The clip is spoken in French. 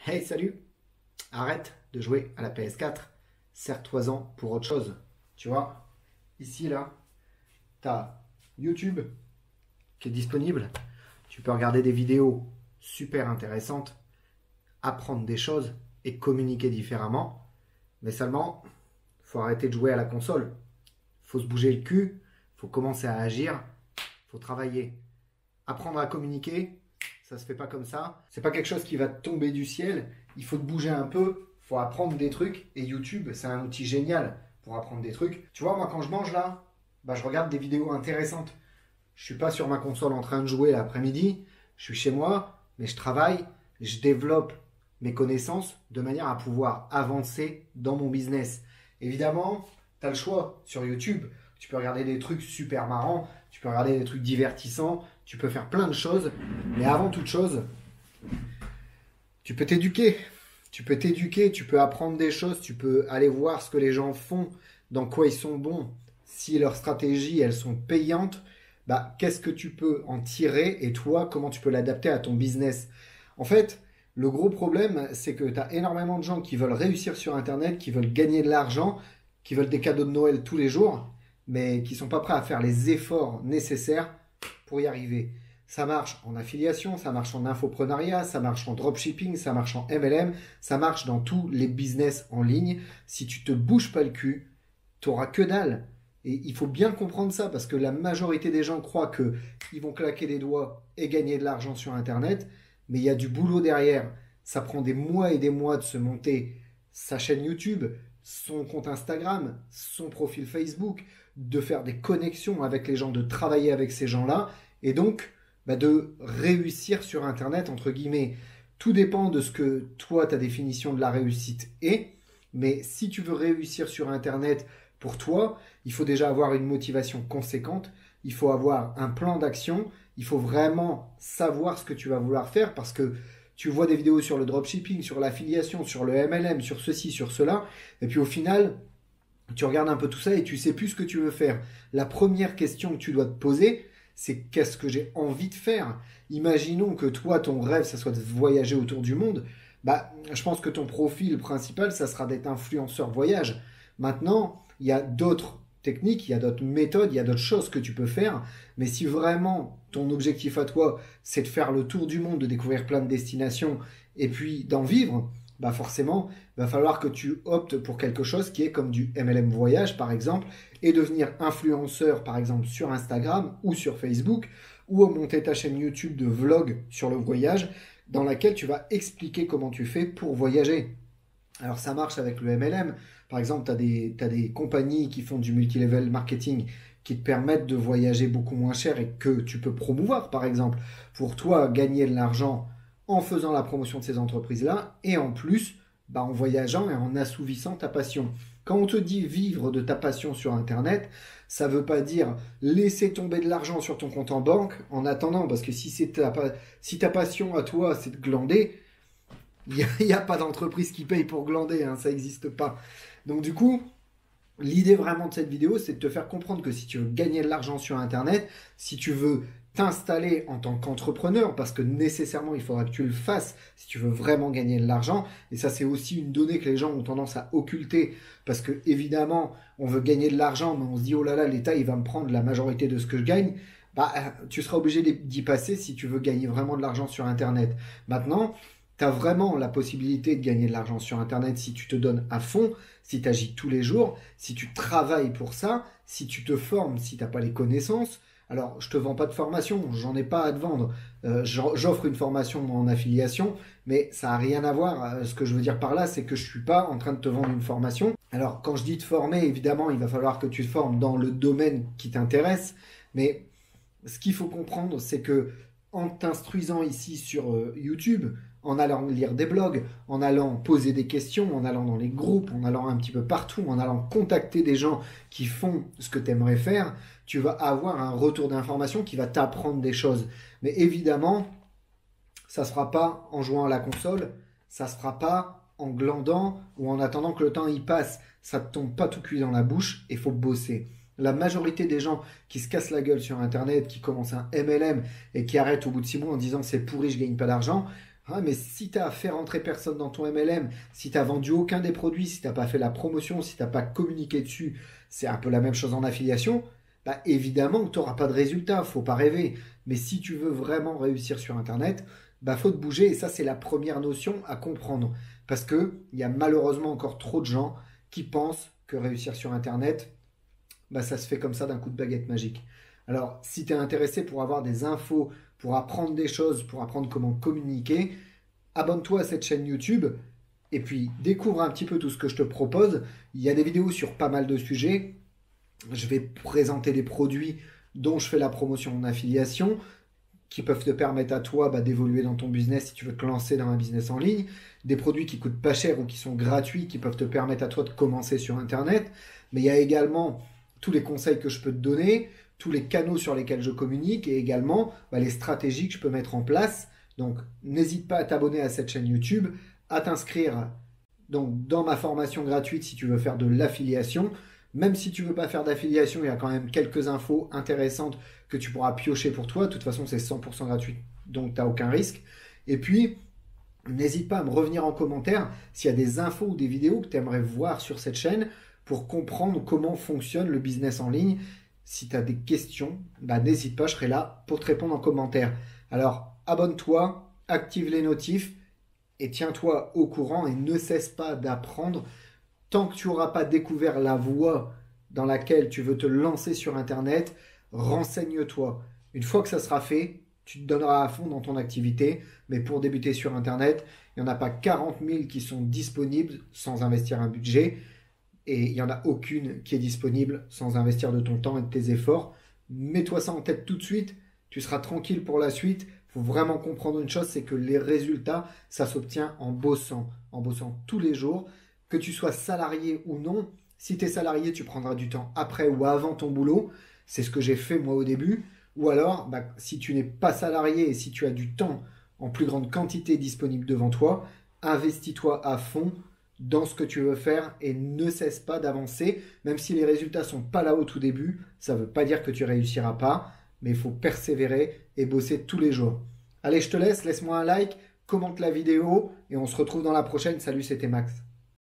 Hey, salut! Arrête de jouer à la PS4. Sers-toi-en pour autre chose. Tu vois, ici, là, t'as YouTube qui est disponible. Tu peux regarder des vidéos super intéressantes, apprendre des choses et communiquer différemment. Mais seulement, faut arrêter de jouer à la console. Faut se bouger le cul, faut commencer à agir, faut travailler. Apprendre à communiquer, ça se fait pas comme ça. C'est pas quelque chose qui va tomber du ciel. Il faut te bouger un peu, faut apprendre des trucs. Et YouTube, c'est un outil génial pour apprendre des trucs. Tu vois, moi quand je mange là, je regarde des vidéos intéressantes. Je suis pas sur ma console en train de jouer l'après-midi. Je suis chez moi, mais je travaille, je développe mes connaissances de manière à pouvoir avancer dans mon business. Évidemment, tu as le choix sur YouTube. Tu peux regarder des trucs super marrants, tu peux regarder des trucs divertissants, tu peux faire plein de choses. Mais avant toute chose, tu peux t'éduquer. Tu peux t'éduquer, tu peux apprendre des choses, tu peux aller voir ce que les gens font, dans quoi ils sont bons. Si leurs stratégies, elles sont payantes, qu'est-ce que tu peux en tirer et toi, comment tu peux l'adapter à ton business? En fait, le gros problème, c'est que tu as énormément de gens qui veulent réussir sur Internet, qui veulent gagner de l'argent, qui veulent des cadeaux de Noël tous les jours, mais qui ne sont pas prêts à faire les efforts nécessaires pour y arriver. Ça marche en affiliation, ça marche en infoprenariat, ça marche en dropshipping, ça marche en MLM, ça marche dans tous les business en ligne. Si tu te bouges pas le cul, tu n'auras que dalle. Et il faut bien comprendre ça parce que la majorité des gens croient qu'ils vont claquer des doigts et gagner de l'argent sur Internet, mais il y a du boulot derrière. Ça prend des mois et des mois de se monter sa chaîne YouTube, son compte Instagram, son profil Facebook, de faire des connexions avec les gens, de travailler avec ces gens-là. Et donc, de réussir sur Internet, entre guillemets. Tout dépend de ce que toi, ta définition de la réussite est. Mais si tu veux réussir sur Internet pour toi, il faut déjà avoir une motivation conséquente. Il faut avoir un plan d'action. Il faut vraiment savoir ce que tu vas vouloir faire parce que tu vois des vidéos sur le dropshipping, sur l'affiliation, sur le MLM, sur ceci, sur cela. Et puis au final, tu regardes un peu tout ça et tu sais plus ce que tu veux faire. La première question que tu dois te poser, c'est qu'est-ce que j'ai envie de faire? Imaginons que toi, ton rêve, ça soit de voyager autour du monde. Je pense que ton profil principal, ça sera d'être influenceur voyage. Maintenant, il y a d'autres techniques, il y a d'autres méthodes, il y a d'autres choses que tu peux faire. Mais si vraiment ton objectif à toi, c'est de faire le tour du monde, de découvrir plein de destinations et puis d'en vivre, forcément, il va falloir que tu optes pour quelque chose qui est comme du MLM voyage, par exemple, et devenir influenceur, par exemple, sur Instagram ou sur Facebook, ou monter ta chaîne YouTube de vlog sur le voyage, dans laquelle tu vas expliquer comment tu fais pour voyager. Alors ça marche avec le MLM. Par exemple, tu as des compagnies qui font du multilevel marketing qui te permettent de voyager beaucoup moins cher et que tu peux promouvoir, par exemple, pour toi gagner de l'argent en faisant la promotion de ces entreprises-là et en plus en voyageant et en assouvissant ta passion. Quand on te dit vivre de ta passion sur Internet, ça ne veut pas dire laisser tomber de l'argent sur ton compte en banque en attendant, parce que si ta passion à toi, c'est de glander, il n'y a pas d'entreprise qui paye pour glander, hein, ça n'existe pas. Donc du coup, l'idée vraiment de cette vidéo, c'est de te faire comprendre que si tu veux gagner de l'argent sur Internet, si tu veux t'installer en tant qu'entrepreneur, parce que nécessairement il faudra que tu le fasses si tu veux vraiment gagner de l'argent, et ça c'est aussi une donnée que les gens ont tendance à occulter, parce que évidemment on veut gagner de l'argent, mais on se dit oh là là, l'État il va me prendre la majorité de ce que je gagne, tu seras obligé d'y passer si tu veux gagner vraiment de l'argent sur Internet. Maintenant, tu as vraiment la possibilité de gagner de l'argent sur Internet si tu te donnes à fond, si tu agis tous les jours, si tu travailles pour ça, si tu te formes, si tu n'as pas les connaissances. Alors, je ne te vends pas de formation, j'en ai pas à te vendre. J'offre une formation en affiliation, mais ça n'a rien à voir. Ce que je veux dire par là, c'est que je ne suis pas en train de te vendre une formation. Alors, quand je dis te former, évidemment, il va falloir que tu te formes dans le domaine qui t'intéresse. Mais ce qu'il faut comprendre, c'est que en t'instruisant ici sur YouTube, en allant lire des blogs, en allant poser des questions, en allant dans les groupes, en allant un petit peu partout, en allant contacter des gens qui font ce que tu aimerais faire, tu vas avoir un retour d'information qui va t'apprendre des choses. Mais évidemment, ça ne se fera pas en jouant à la console, ça ne se fera pas en glandant ou en attendant que le temps y passe. Ça ne te tombe pas tout cuit dans la bouche et il faut bosser. La majorité des gens qui se cassent la gueule sur Internet, qui commencent un MLM et qui arrêtent au bout de 6 mois en disant c'est pourri, je gagne pas d'argent, Ah, mais si tu as fait rentrer personne dans ton MLM, si tu n'as vendu aucun des produits, si tu n'as pas fait la promotion, si tu n'as pas communiqué dessus, c'est un peu la même chose en affiliation, bah évidemment que tu n'auras pas de résultat, faut pas rêver. Mais si tu veux vraiment réussir sur Internet, bah faut te bouger et ça c'est la première notion à comprendre. Parce que il y a malheureusement encore trop de gens qui pensent que réussir sur Internet, bah ça se fait comme ça d'un coup de baguette magique. Alors si tu es intéressé pour avoir des infos, pour apprendre des choses, pour apprendre comment communiquer, abonne-toi à cette chaîne YouTube et puis découvre un petit peu tout ce que je te propose. Il y a des vidéos sur pas mal de sujets. Je vais présenter des produits dont je fais la promotion en affiliation qui peuvent te permettre à toi d'évoluer dans ton business si tu veux te lancer dans un business en ligne, des produits qui coûtent pas cher ou qui sont gratuits qui peuvent te permettre à toi de commencer sur Internet, mais il y a également tous les conseils que je peux te donner, tous les canaux sur lesquels je communique et également les stratégies que je peux mettre en place. Donc n'hésite pas à t'abonner à cette chaîne YouTube, à t'inscrire donc dans ma formation gratuite si tu veux faire de l'affiliation. Même si tu veux pas faire d'affiliation, il y a quand même quelques infos intéressantes que tu pourras piocher pour toi. De toute façon, c'est 100% gratuit, donc tu n'as aucun risque. Et puis, n'hésite pas à me revenir en commentaire s'il y a des infos ou des vidéos que tu aimerais voir sur cette chaîne pour comprendre comment fonctionne le business en ligne. Si tu as des questions, n'hésite pas, je serai là pour te répondre en commentaire. Alors, abonne-toi, active les notifs et tiens-toi au courant et ne cesse pas d'apprendre. Tant que tu n'auras pas découvert la voie dans laquelle tu veux te lancer sur Internet, renseigne-toi. Une fois que ça sera fait, tu te donneras à fond dans ton activité. Mais pour débuter sur Internet, il n'y en a pas 40 000 qui sont disponibles sans investir un budget. Et il n'y en a aucune qui est disponible sans investir de ton temps et de tes efforts. Mets-toi ça en tête tout de suite. Tu seras tranquille pour la suite. Il faut vraiment comprendre une chose, c'est que les résultats, ça s'obtient en bossant tous les jours. Que tu sois salarié ou non, si tu es salarié, tu prendras du temps après ou avant ton boulot. C'est ce que j'ai fait moi au début. Ou alors, si tu n'es pas salarié et si tu as du temps en plus grande quantité disponible devant toi, investis-toi à fond dans ce que tu veux faire et ne cesse pas d'avancer. Même si les résultats ne sont pas là au tout début, ça ne veut pas dire que tu réussiras pas, mais il faut persévérer et bosser tous les jours. Allez, je te laisse, laisse-moi un like, commente la vidéo et on se retrouve dans la prochaine. Salut, c'était Max.